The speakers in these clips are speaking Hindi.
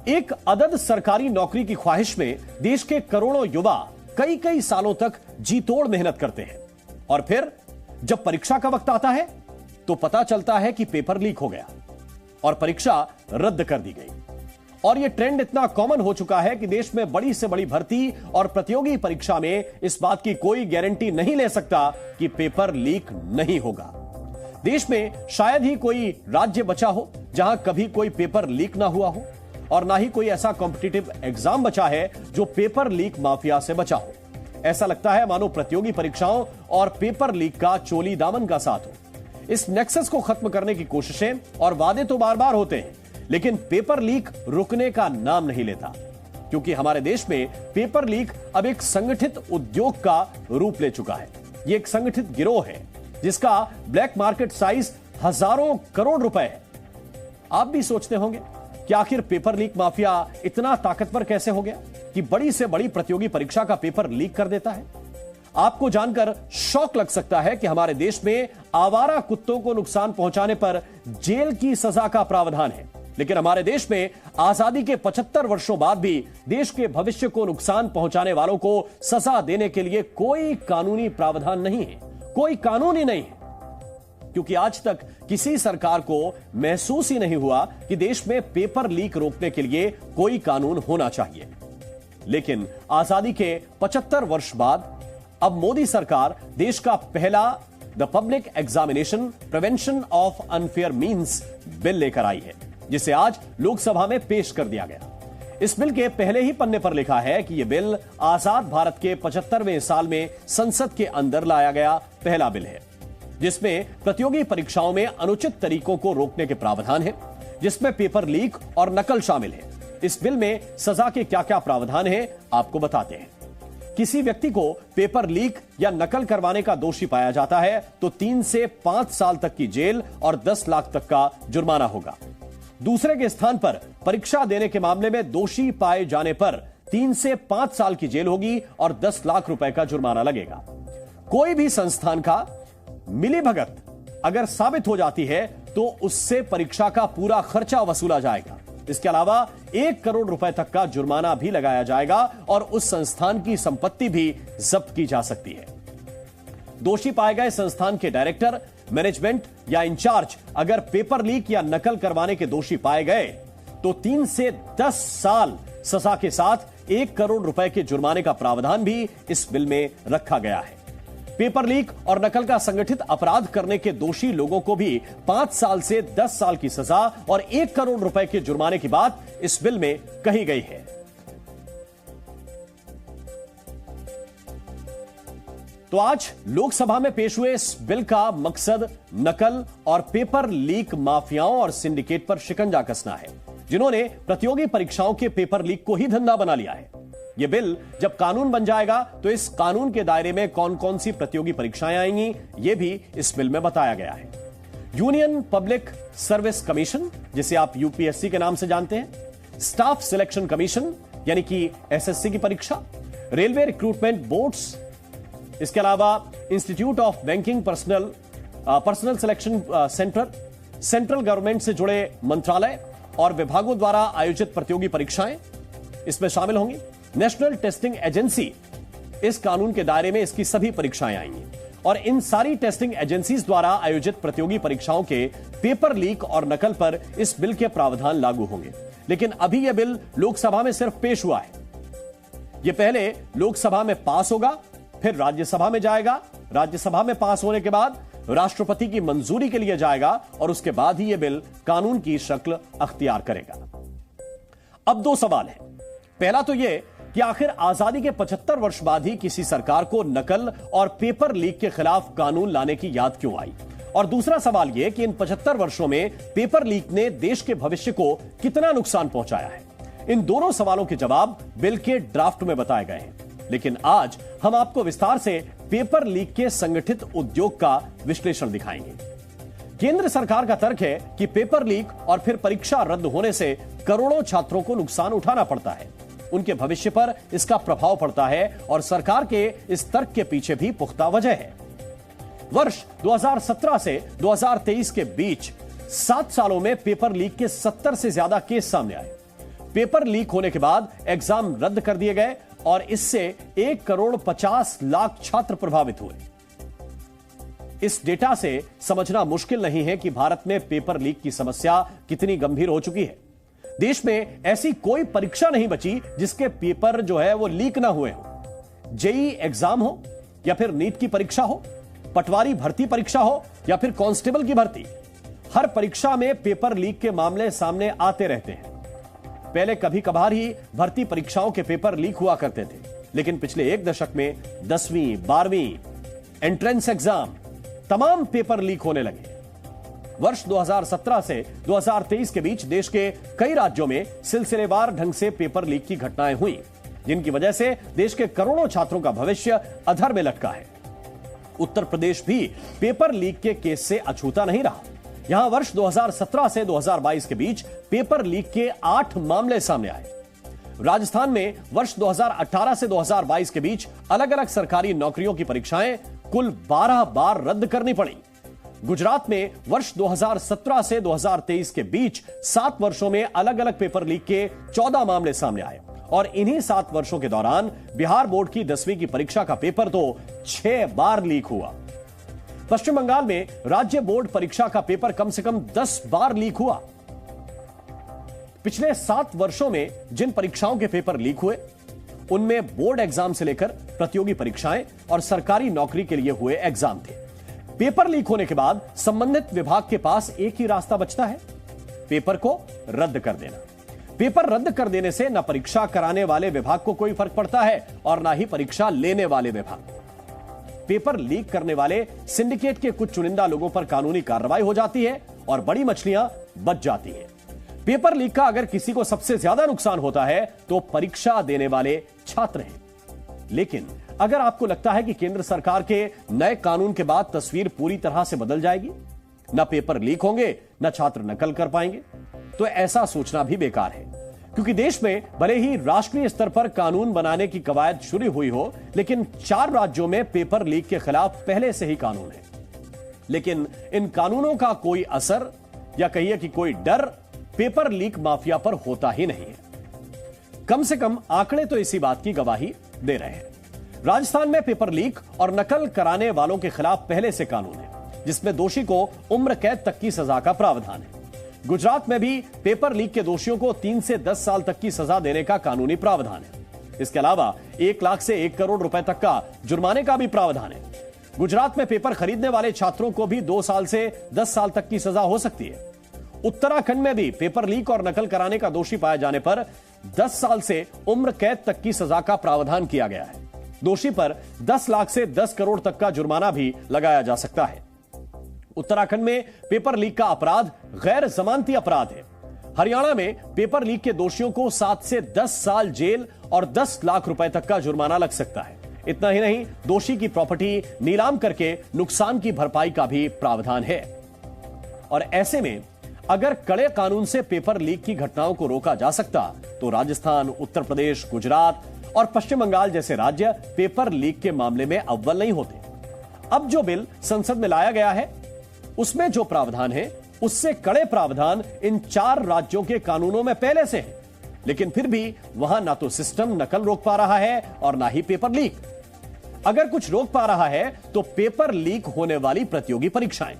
एक अदद सरकारी नौकरी की ख्वाहिश में देश के करोड़ों युवा कई कई सालों तक जी तोड़ मेहनत करते हैं और फिर जब परीक्षा का वक्त आता है तो पता चलता है कि पेपर लीक हो गया और परीक्षा रद्द कर दी गई। और यह ट्रेंड इतना कॉमन हो चुका है कि देश में बड़ी से बड़ी भर्ती और प्रतियोगी परीक्षा में इस बात की कोई गारंटी नहीं ले सकता कि पेपर लीक नहीं होगा। देश में शायद ही कोई राज्य बचा हो जहां कभी कोई पेपर लीक ना हुआ हो और ना ही कोई ऐसा कॉम्पिटिटिव एग्जाम बचा है जो पेपर लीक माफिया से बचा हो। ऐसा लगता है मानो प्रतियोगी परीक्षाओं और पेपर लीक का चोली दामन का साथ हो। इस नेक्सस को खत्म करने की कोशिशें और वादे तो बार बार होते हैं, लेकिन पेपर लीक रुकने का नाम नहीं लेता, क्योंकि हमारे देश में पेपर लीक अब एक संगठित उद्योग का रूप ले चुका है। यह एक संगठित गिरोह है जिसका ब्लैक मार्केट साइज हजारों करोड़ रुपए है। आप भी सोचते होंगे कि आखिर पेपर लीक माफिया इतना ताकतवर कैसे हो गया कि बड़ी से बड़ी प्रतियोगी परीक्षा का पेपर लीक कर देता है। आपको जानकर शौक लग सकता है कि हमारे देश में आवारा कुत्तों को नुकसान पहुंचाने पर जेल की सजा का प्रावधान है, लेकिन हमारे देश में आजादी के 75 वर्षों बाद भी देश के भविष्य को नुकसान पहुंचाने वालों को सजा देने के लिए कोई कानूनी प्रावधान नहीं है, कोई कानून ही नहीं है, क्योंकि आज तक किसी सरकार को महसूस ही नहीं हुआ कि देश में पेपर लीक रोकने के लिए कोई कानून होना चाहिए। लेकिन आजादी के 75 वर्ष बाद अब मोदी सरकार देश का पहला the public examination prevention of unfair means bill लेकर आई है, जिसे आज लोकसभा में पेश कर दिया गया। इस बिल के पहले ही पन्ने पर लिखा है कि यह बिल आजाद भारत के 75वें साल में संसद के अंदर लाया गया पहला बिल है, जिसमें प्रतियोगी परीक्षाओं में अनुचित तरीकों को रोकने के प्रावधान है, जिसमें पेपर लीक और नकल शामिल है। इस बिल में सजा के क्या क्या प्रावधान है आपको बताते हैं। किसी व्यक्ति को पेपर लीक या नकल करवाने का दोषी पाया जाता है तो 3 से 5 साल तक की जेल और 10 लाख तक का जुर्माना होगा। दूसरे के स्थान पर परीक्षा देने के मामले में दोषी पाए जाने पर 3 से 5 साल की जेल होगी और 10 लाख रुपए का जुर्माना लगेगा। कोई भी संस्थान का मिलीभगत अगर साबित हो जाती है तो उससे परीक्षा का पूरा खर्चा वसूला जाएगा। इसके अलावा 1 करोड़ रुपए तक का जुर्माना भी लगाया जाएगा और उस संस्थान की संपत्ति भी जब्त की जा सकती है। दोषी पाए गए संस्थान के डायरेक्टर, मैनेजमेंट या इंचार्ज अगर पेपर लीक या नकल करवाने के दोषी पाए गए तो 3 से 10 साल सजा के साथ 1 करोड़ रुपए के जुर्माने का प्रावधान भी इस बिल में रखा गया है। पेपर लीक और नकल का संगठित अपराध करने के दोषी लोगों को भी 5 साल से 10 साल की सजा और 1 करोड़ रुपए के जुर्माने की बात इस बिल में कही गई है। तो आज लोकसभा में पेश हुए इस बिल का मकसद नकल और पेपर लीक माफियाओं और सिंडिकेट पर शिकंजा कसना है, जिन्होंने प्रतियोगी परीक्षाओं के पेपर लीक को ही धंधा बना लिया है। यह बिल जब कानून बन जाएगा तो इस कानून के दायरे में कौन कौन सी प्रतियोगी परीक्षाएं आएंगी, यह भी इस बिल में बताया गया है। यूनियन पब्लिक सर्विस कमीशन, जिसे आप यूपीएससी के नाम से जानते हैं, स्टाफ सिलेक्शन कमीशन यानी कि एसएससी की परीक्षा, रेलवे रिक्रूटमेंट बोर्ड्स, इसके अलावा institute of banking personal selection centre, central government से जुड़े मंत्रालय और विभागों द्वारा आयोजित प्रतियोगी परीक्षाएं इसमें शामिल होंगी। नेशनल टेस्टिंग एजेंसी, इस कानून के दायरे में इसकी सभी परीक्षाएं आएंगी और इन सारी टेस्टिंग एजेंसीज द्वारा आयोजित प्रतियोगी परीक्षाओं के पेपर लीक और नकल पर इस बिल के प्रावधान लागू होंगे। लेकिन अभी यह बिल लोकसभा में सिर्फ पेश हुआ है। यह पहले लोकसभा में पास होगा, फिर राज्यसभा में जाएगा, राज्यसभा में पास होने के बाद राष्ट्रपति की मंजूरी के लिए जाएगा और उसके बाद ही यह बिल कानून की शक्ल अख्तियार करेगा। अब 2 सवाल हैं। पहला तो यह कि आखिर आजादी के 75 वर्ष बाद ही किसी सरकार को नकल और पेपर लीक के खिलाफ कानून लाने की याद क्यों आई, और दूसरा सवाल यह कि इन 75 वर्षों में पेपर लीक ने देश के भविष्य को कितना नुकसान पहुंचाया है। इन दोनों सवालों के जवाब बिल के ड्राफ्ट में बताए गए हैं, लेकिन आज हम आपको विस्तार से पेपर लीक के संगठित उद्योग का विश्लेषण दिखाएंगे। केंद्र सरकार का तर्क है कि पेपर लीक और फिर परीक्षा रद्द होने से करोड़ों छात्रों को नुकसान उठाना पड़ता है, उनके भविष्य पर इसका प्रभाव पड़ता है और सरकार के इस तर्क के पीछे भी पुख्ता वजह है। वर्ष 2017 से 2023 के बीच 7 सालों में पेपर लीक के 70 से ज्यादा केस सामने आए। पेपर लीक होने के बाद एग्जाम रद्द कर दिए गए और इससे 1,50,00,000 छात्र प्रभावित हुए। इस डेटा से समझना मुश्किल नहीं है कि भारत में पेपर लीक की समस्या कितनी गंभीर हो चुकी है। देश में ऐसी कोई परीक्षा नहीं बची जिसके पेपर जो है वो लीक ना हुए हो। जेईई एग्जाम हो या फिर नीट की परीक्षा हो, पटवारी भर्ती परीक्षा हो या फिर कांस्टेबल की भर्ती, हर परीक्षा में पेपर लीक के मामले सामने आते रहते हैं। पहले कभी कभार ही भर्ती परीक्षाओं के पेपर लीक हुआ करते थे, लेकिन पिछले एक दशक में 10वीं, 12वीं, एंट्रेंस एग्जाम तमाम पेपर लीक होने लगे। वर्ष 2017 से 2023 के बीच देश के कई राज्यों में सिलसिलेवार ढंग से पेपर लीक की घटनाएं हुई, जिनकी वजह से देश के करोड़ों छात्रों का भविष्य अधर में लटका है। उत्तर प्रदेश भी पेपर लीक के केस से अछूता नहीं रहा। यहां वर्ष 2017 से 2022 के बीच पेपर लीक के 8 मामले सामने आए। राजस्थान में वर्ष 2018 से 2022 के बीच अलग अलग सरकारी नौकरियों की परीक्षाएं कुल 12 बार रद्द करनी पड़ी। गुजरात में वर्ष 2017 से 2023 के बीच 7 वर्षों में अलग अलग पेपर लीक के 14 मामले सामने आए और इन्हीं 7 वर्षों के दौरान बिहार बोर्ड की 10वीं की परीक्षा का पेपर तो 6 बार लीक हुआ। पश्चिम बंगाल में राज्य बोर्ड परीक्षा का पेपर कम से कम 10 बार लीक हुआ। पिछले 7 वर्षों में जिन परीक्षाओं के पेपर लीक हुए उनमें बोर्ड एग्जाम से लेकर प्रतियोगी परीक्षाएं और सरकारी नौकरी के लिए हुए एग्जाम थे। पेपर लीक होने के बाद संबंधित विभाग के पास एक ही रास्ता बचता है, पेपर को रद्द कर देना। पेपर रद्द कर देने से न परीक्षा कराने वाले विभाग को कोई फर्क पड़ता है और ना ही परीक्षा लेने वाले विभाग। पेपर लीक करने वाले सिंडिकेट के कुछ चुनिंदा लोगों पर कानूनी कार्रवाई हो जाती है और बड़ी मछलियां बच जाती हैं। पेपर लीक का अगर किसी को सबसे ज्यादा नुकसान होता है तो परीक्षा देने वाले छात्र हैं। लेकिन अगर आपको लगता है कि केंद्र सरकार के नए कानून के बाद तस्वीर पूरी तरह से बदल जाएगी, न पेपर लीक होंगे न छात्र नकल कर पाएंगे, तो ऐसा सोचना भी बेकार है। क्योंकि देश में भले ही राष्ट्रीय स्तर पर कानून बनाने की कवायद शुरू हुई हो, लेकिन 4 राज्यों में पेपर लीक के खिलाफ पहले से ही कानून है। लेकिन इन कानूनों का कोई असर या कहिए कि कोई डर पेपर लीक माफिया पर होता ही नहीं है। कम से कम आंकड़े तो इसी बात की गवाही दे रहे हैं। राजस्थान में पेपर लीक और नकल कराने वालों के खिलाफ पहले से कानून है, जिसमें दोषी को उम्र कैद तक की सजा का प्रावधान है। गुजरात में भी पेपर लीक के दोषियों को 3 से 10 साल तक की सजा देने का कानूनी प्रावधान है। इसके अलावा 1 लाख से 1 करोड़ रुपए तक का जुर्माने का भी प्रावधान है। गुजरात में पेपर खरीदने वाले छात्रों को भी 2 साल से 10 साल तक की सजा हो सकती है। उत्तराखंड में भी पेपर लीक और नकल कराने का दोषी पाए जाने पर 10 साल से उम्र कैद तक की सजा का प्रावधान किया गया है। दोषी पर 10 लाख से 10 करोड़ तक का जुर्माना भी लगाया जा सकता है। उत्तराखंड में पेपर लीक का अपराध गैर जमानती अपराध है। हरियाणा में पेपर लीक के दोषियों को 7 से 10 साल जेल और 10 लाख रुपए तक का जुर्माना लग सकता है। इतना ही नहीं, दोषी की प्रॉपर्टी नीलाम करके नुकसान की भरपाई का भी प्रावधान है। और ऐसे में अगर कड़े कानून से पेपर लीक की घटनाओं को रोका जा सकता तो राजस्थान, उत्तर प्रदेश, गुजरात और पश्चिम बंगाल जैसे राज्य पेपर लीक के मामले में अव्वल नहीं होते। अब जो बिल संसद में लाया गया है उसमें जो प्रावधान है उससे कड़े प्रावधान इन 4 राज्यों के कानूनों में पहले से है, लेकिन फिर भी वहां ना तो सिस्टम नकल रोक पा रहा है और ना ही पेपर लीक। अगर कुछ रोक पा रहा है तो पेपर लीक होने वाली प्रतियोगी परीक्षाएं,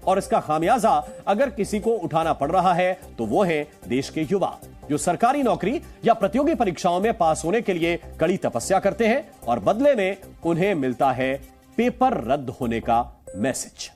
और इसका खामियाजा अगर किसी को उठाना पड़ रहा है तो वो है देश के युवा, जो सरकारी नौकरी या प्रतियोगी परीक्षाओं में पास होने के लिए कड़ी तपस्या करते हैं और बदले में उन्हें मिलता है पेपर रद्द होने का मैसेज।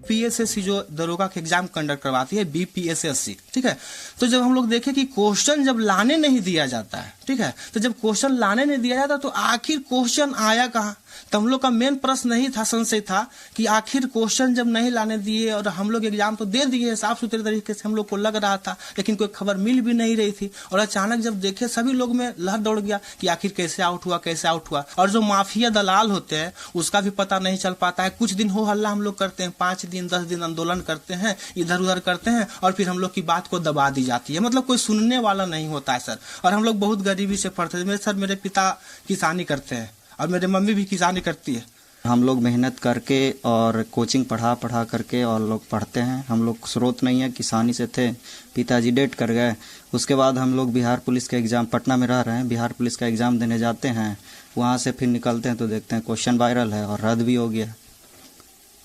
पीएसएससी जो दरोगा के एग्जाम कंडक्ट करवाती है, बीपीएसएससी, ठीक है। तो जब हम लोग देखें कि क्वेश्चन जब लाने नहीं दिया जाता है, ठीक है, तो जब क्वेश्चन लाने नहीं दिया जाता तो आखिर क्वेश्चन आया कहां? तो हम लोग का मेन प्रश्न नहीं था, संशय था कि आखिर क्वेश्चन जब नहीं लाने दिए और हम लोग एग्जाम तो दे दिए साफ सुथरे तरीके से, हम लोग को लग रहा था, लेकिन कोई खबर मिल भी नहीं रही थी। और अचानक जब देखे सभी लोग में लहर दौड़ गया कि आखिर कैसे आउट हुआ, कैसे आउट हुआ। और जो माफिया दलाल होते हैं उसका भी पता नहीं चल पाता है। कुछ दिन हो हल्ला हम लोग करते हैं, 5 दिन 10 दिन आंदोलन करते हैं, इधर उधर करते हैं और फिर हम लोग की बात को दबा दी जाती है। मतलब कोई सुनने वाला नहीं होता है सर। और हम लोग बहुत गरीबी से पढ़ते थे। मेरे पिता किसानी करते हैं और मेरे मम्मी भी किसानी करती है। हम लोग मेहनत करके और कोचिंग पढ़ा करके और लोग पढ़ते हैं। हम लोग स्रोत नहीं है, किसानी से थे, पिताजी डेट कर गए। उसके बाद हम लोग बिहार पुलिस का एग्ज़ाम, पटना में रह रहे हैं, बिहार पुलिस का एग्ज़ाम देने जाते हैं। वहाँ से फिर निकलते हैं तो देखते हैं क्वेश्चन वायरल है और रद्द भी हो गया।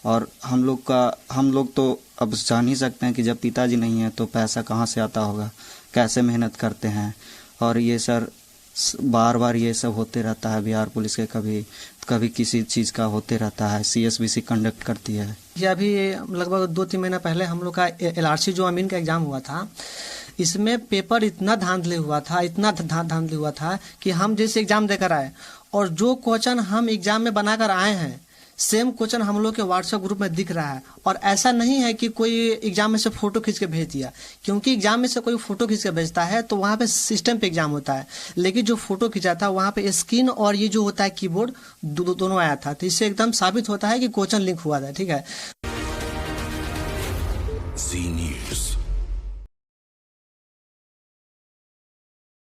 और हम लोग तो अब जान ही सकते हैं कि जब पिताजी नहीं है तो पैसा कहाँ से आता होगा, कैसे मेहनत करते हैं। और ये सर बार बार ये सब होते रहता है बिहार पुलिस के, कभी किसी चीज़ का होते रहता है। CSBC कंडक्ट करती है। ये अभी लगभग 2-3 महीना पहले हम लोग का LRC जो अमीन का एग्ज़ाम हुआ था, इसमें पेपर इतना धांधली हुआ था कि हम जैसे एग्ज़ाम देकर आए और जो क्वेश्चन हम एग्ज़ाम में बनाकर आए हैं सेम क्वेश्चन हम लोग के व्हाट्सएप ग्रुप में दिख रहा है। और ऐसा नहीं है कि कोई एग्जाम में से फोटो खींच के भेज दिया, क्योंकि एग्जाम में से कोई फोटो खींच के भेजता है तो वहाँ पे सिस्टम पे एग्जाम होता है, लेकिन जो फोटो खींचा था वहाँ पे स्क्रीन और ये जो होता है कीबोर्ड दोनों आया था। तो इससे एकदम साबित होता है कि क्वेश्चन लिंक हुआ था। ठीक है। जी न्यूज़।